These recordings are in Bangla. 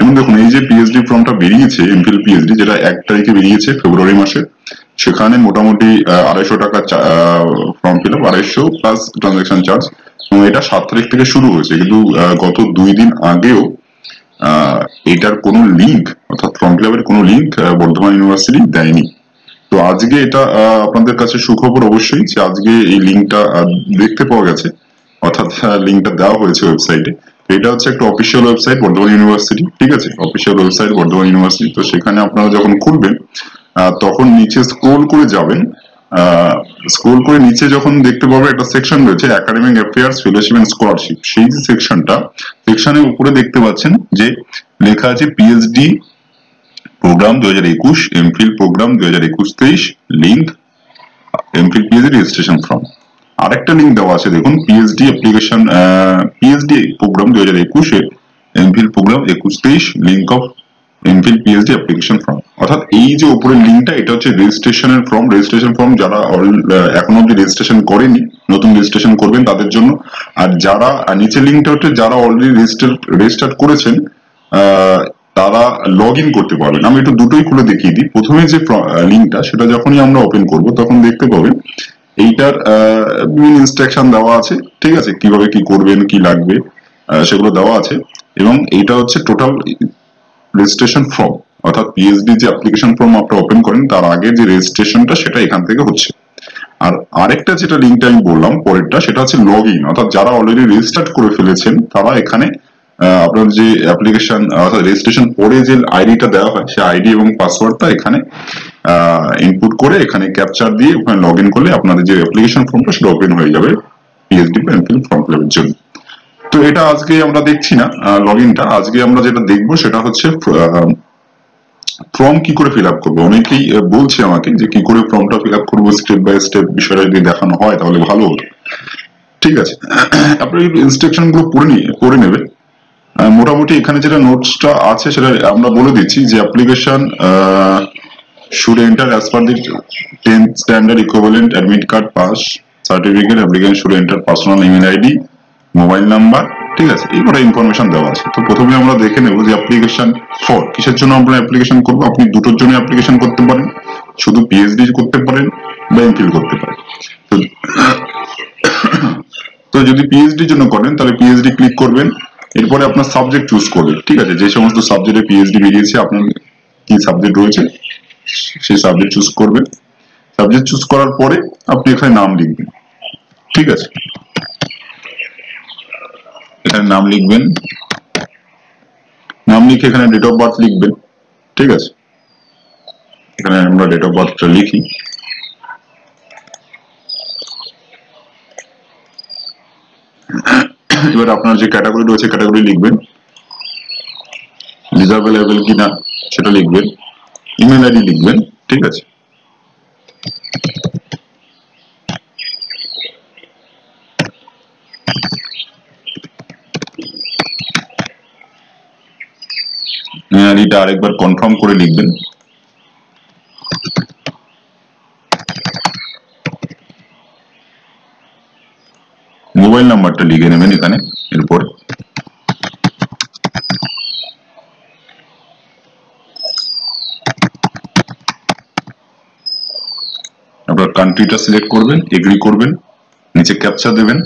যেমন দেখুন এই যে পিএইচডি ফর্মটা বেরিয়েছে এমফিল পিএইচডি, যেটা 1 তারিখে বেরিয়েছে ফেব্রুয়ারি মাসে, সেখানে মোটামুটি 250 টাকা form fill up, 250 plus transaction charge, এবং এটা 7 তারিখ থেকে শুরু হয়েছে। কিন্তু গত 2 দিন আগেও এটার কোনো লিঙ্ক, অর্থাৎ ফর্ম ফিল আপের কোনো লিঙ্ক বর্ধমান ইউনিভার্সিটি দেয়নি। তো আজকে এটা আপনাদের কাছে সুখবর অবশ্যই, যে আজকে এই লিঙ্কটা দেখতে পাওয়া গেছে, অর্থাৎ লিঙ্কটা দেওয়া হয়েছে ওয়েবসাইটে। এটা হচ্ছে একটা অফিসিয়াল ওয়েবসাইট বর্ধমান ইউনিভার্সিটি, ঠিক আছে, অফিসিয়াল ওয়েবসাইট বর্ধমান ইউনিভার্সিটি। তো সেখানে আপনারা যখন খুলবেন তখন নিচে স্ক্রোল করে যাবেন, স্ক্রোল করে নিচে যখন দেখতে পাবেন একটা সেকশন রয়েছে academic affairs, fellowship and scholarship. সেই যে সেকশনের উপরে দেখতে পাচ্ছেন যে লেখা আছে PhD programme 2021, MPhil programme 2021-23, link MPhil PhD registration form. আরেকটা লিঙ্ক দেওয়া আছে দেখুন, পিএইচডি অ্যাপ্লিকেশন, পিএইচডি প্রোগ্রাম 2021 এর MPhil programme 21-23, link of MPhil PhD application form. অর্থাৎ এই যে উপরের লিঙ্কটা, এটা হচ্ছে রেজিস্ট্রেশনের ফর্ম। রেজিস্ট্রেশন ফর্ম যারা এখনো অব্দি রেজিস্ট্রেশন করেনি, নতুন রেজিস্ট্রেশন করবেন তাদের জন্য। আর যারা নিচের লিঙ্কটা হচ্ছে যারা অলরেডি রেজিস্টার করেছেন তারা লগ ইন করতে পারবেন। আমি একটু দুটোই খুলে দেখিয়ে দিই। প্রথমে যে লিঙ্কটা, সেটা যখনই আমরা ওপেন করব তখন দেখতে পাবেন এইটার বিভিন্ন ইনস্ট্রাকশন দেওয়া আছে, ঠিক আছে, কিভাবে কি করবেন, কি লাগবে সেগুলো দেওয়া আছে। এবং এইটা হচ্ছে টোটাল রেজিস্ট্রেশন ফর্ম, অর্থাৎ পিএইচডি যে অ্যাপ্লিকেশন ফর্ম আপনারা ওপেন করেন তার আগে যে রেজিস্ট্রেশনটা, সেটা এখান থেকে হচ্ছে। আর আরেকটা যেটা লিঙ্কটা আমি বললাম পরেরটা, সেটা হচ্ছে লগ ইন, অর্থাৎ যারা অলরেডি রেজিস্টার করে ফেলেছেন তারা এখানে আপনার যে অ্যাপ্লিকেশন অর্থাৎ রেজিস্ট্রেশন পরে যে আইডিটা দেওয়া হয়, সেই আইডি এবং পাসওয়ার্ডটা এখানে ইনপুট করে এখানে ক্যাপচার দিয়ে ওখানে লগ ইন করলে আপনাদের যে অ্যাপ্লিকেশন ফর্মটা সেটা ওপেন হয়ে যাবে পিএইচডি বা এমফিল ফর্ম ফিল আপের জন্য। তো এটা আজকে আমরা দেখছি না লগ ইনটা, আজকে আমরা যেটা দেখবো সেটা হচ্ছে ফর্ম কি করে ফিল আপ করবো। অনেকেই বলছে আমাকে যে কি করে ফর্মটা ফিল আপ করবো, স্টেপ বাই স্টেপ বিষয়টা যদি দেখানো হয় তাহলে ভালো হতো। ঠিক আছে, আপনার ইনস্ট্রাকশন গুলো পড়ে নেবেন। মোটামুটি এখানে যেটা নোটসটা আছে সেটা আমরা বলে দিচ্ছি, যে application should enter as per the 10th standard equivalent admit card pass certificate. Applicant should enter personal email ID, mobile number, ঠিক আছে, এইগুলো ইনফরমেশন দেওয়া আছে। তো প্রথমে আমরা দেখে নেব যে অ্যাপ্লিকেশন ফর কিসের জন্য আমরা অ্যাপ্লিকেশন করবো। আপনি দুটোর জন্য অ্যাপ্লিকেশন করতে পারেন, শুধু পিএইচডি করতে পারেন বা এমফিল করতে পারেন। তো যদি পিএইচডির জন্য করেন তাহলে পিএইচডি ক্লিক করবেন, এরপরে আপনার সাবজেক্ট চুজ করবেন, ঠিক আছে, যে সমস্ত সাবজেক্টে পিএইচডি বেরিয়েছে আপনার কি সাবজেক্ট রয়েছে সেই সাবজেক্ট চুজ করবেন। সাবজেক্ট চুজ করার পরে আপনি এখানে নাম লিখবেন, ঠিক আছে, এখানে নাম লিখবেন, নাম লিখে এখানে ডেট অফ বার্থ লিখবেন, ঠিক আছে, এখানে আমরা ডেট অফ বার্থটা লিখি। এবার আপনার যে ক্যাটাগরি রয়েছে ক্যাটাগরি লিখবেন, রিজার্ভেবল কিনা সেটা লিখবেন, ইমেল আইডি লিখবেন, ঠিক আছে। ইমেল আইডিটা আরেকবার কনফার্ম করে লিখবেন। মোবাইল নাম্বারটা লিখে নেবেন এখানে, এরপর আপনার কান্ট্রিটা সিলেক্ট করবেন, এগ্রি করবেন, নিচে ক্যাপচা দেবেন,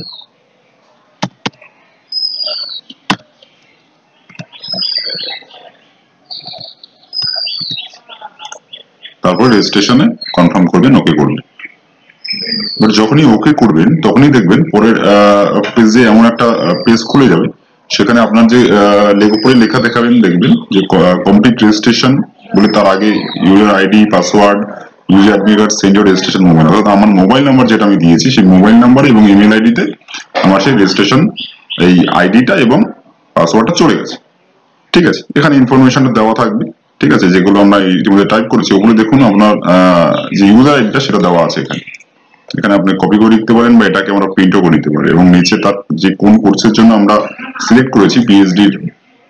তারপর রেজিস্ট্রেশনে কনফার্ম করবেন, ওকে করবেন। এবার যখনই ওকে করবেন তখনই দেখবেন পরের পেজে এমন একটা পেজ খুলে যাবে, সেখানে আপনার যে উপরে লেখা দেখাবেন, দেখবেন যে কমপ্লিট রেজিস্ট্রেশন বলে তার আগে user ID, password, user admit card, send your registration mobile, অর্থাৎ আমার মোবাইল নাম্বার যেটা আমি দিয়েছি সেই মোবাইল নাম্বার এবং ইমেল আইডিতে আমার সেই রেজিস্ট্রেশন এই আইডিটা এবং পাসওয়ার্ডটা চলে গেছে, ঠিক আছে। এখানে ইনফরমেশনটা দেওয়া থাকবে, ঠিক আছে, যেগুলো আমরা ইতিমধ্যে টাইপ করেছি ওগুলো দেখুন। আপনার যে ইউজার আইডিটা সেটা দেওয়া আছে এখানে, এখানে আপনি কপি করে লিখতে পারেন বা এটাকে আমরা প্রিন্টও করে নিতে পারি, এবং নিচে তার যে কোন কোর্সের জন্য আমরা সিলেক্ট করেছি পিএইচডির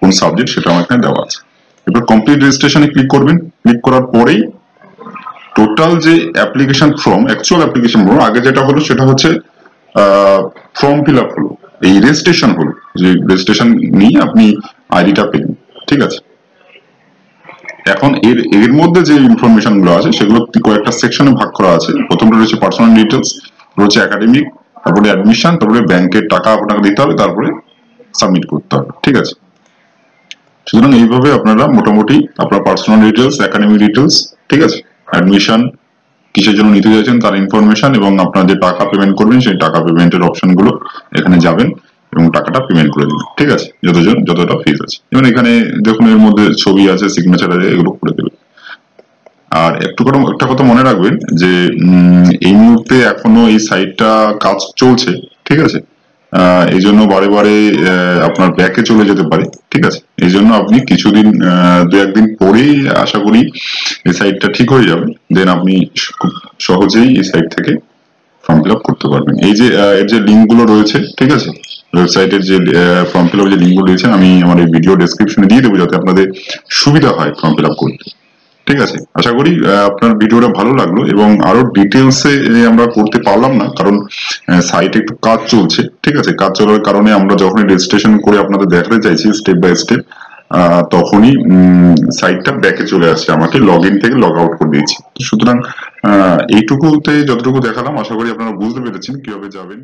কোন সাবজেক্ট সেটা আমার এখানে দেওয়া আছে। এবার কমপ্লিট রেজিস্ট্রেশনে ক্লিক করবেন, ক্লিক করার পরেই টোটাল যে application form, actual application form, আগে যেটা হলো সেটা হচ্ছে ফর্ম ফিল আপ হলো, এই রেজিস্ট্রেশন হলো, যে রেজিস্ট্রেশন নিয়ে আপনি আইডিটা পেলেন, ঠিক আছে। এখন এর এর মধ্যে যে ইনফরমেশন গুলো আছে সেগুলো কয়েকটা সেকশনে ভাগ করা আছে। প্রথমটা রয়েছে পার্সোনাল ডিটেলস, রয়েছে একাডেমিক, তারপরে অ্যাডমিশন, তারপরে ব্যাংকের টাকা আপনাকে দিতে হবে, তারপরে সাবমিট করতে হবে। ঠিক আছে, সুতরাং এইভাবে আপনারা মোটামুটি আপনার পার্সোনাল ডিটেলস, একাডেমিক ডিটেলস, ঠিক আছে, অ্যাডমিশন কিসের জন্য নিতে চাইছেন তার ইনফরমেশন এবং আপনার যে টাকা পেমেন্ট করবেন সেই টাকা পেমেন্টের অপশন গুলো এখানে যাবেন এবং টাকাটা পেমেন্ট করে দিবেন। ঠিক আছে, যতটা ফিজ আছে। এবং এখানে দেখুন এর মধ্যে ছবি আছে, সিগনেচার আছে, এগুলো করে দেবেন। আর একটা কথা মনে রাখবেন যে এই মুহূর্তে এখনো এই সাইটটা কাজ চলছে। ঠিক আছে, এই জন্য বারে বারে আপনার ব্যাকে চলে যেতে পারে। ঠিক আছে, এই জন্য আপনি কিছুদিন দু একদিন পরেই আশা করি এই সাইটটা ঠিক হয়ে যাবে, দেন আপনি খুব সহজেই এই সাইট থেকে ফর্ম ফিল আপ করতে পারবেন। এই যে এর যে লিঙ্ক গুলো রয়েছে, ঠিক আছে, ওয়েবসাইটের যে ফর্ম ফিল আপ যে লিঙ্ক গুলো রয়েছে আমি আমার এই ভিডিও ডেসক্রিপশনে দিয়ে দেবো, যাতে আপনাদের সুবিধা হয় ফর্ম ফিল আপ করতে। ঠিক আছে, আশা করি আপনার ভিডিওটা ভালো লাগলো এবং আরো ডিটেলসে আমরা করতে পারলাম না, কারণ সাইটে একটু কাজ চলছে। ঠিক আছে, কাজ চলার কারণে আমরা যখনই রেজিস্ট্রেশন করে আপনাদের দেখাতে চাইছি স্টেপ বাই স্টেপ, তখনই সাইটটা ব্যাকে চলে আসছে, আমাকে লগ ইন থেকে লগ আউট করে দিয়েছি। সুতরাং এইটুকুতে যতটুকু দেখালাম আশা করি আপনারা বুঝতে পেরেছেন কিভাবে যাবেন।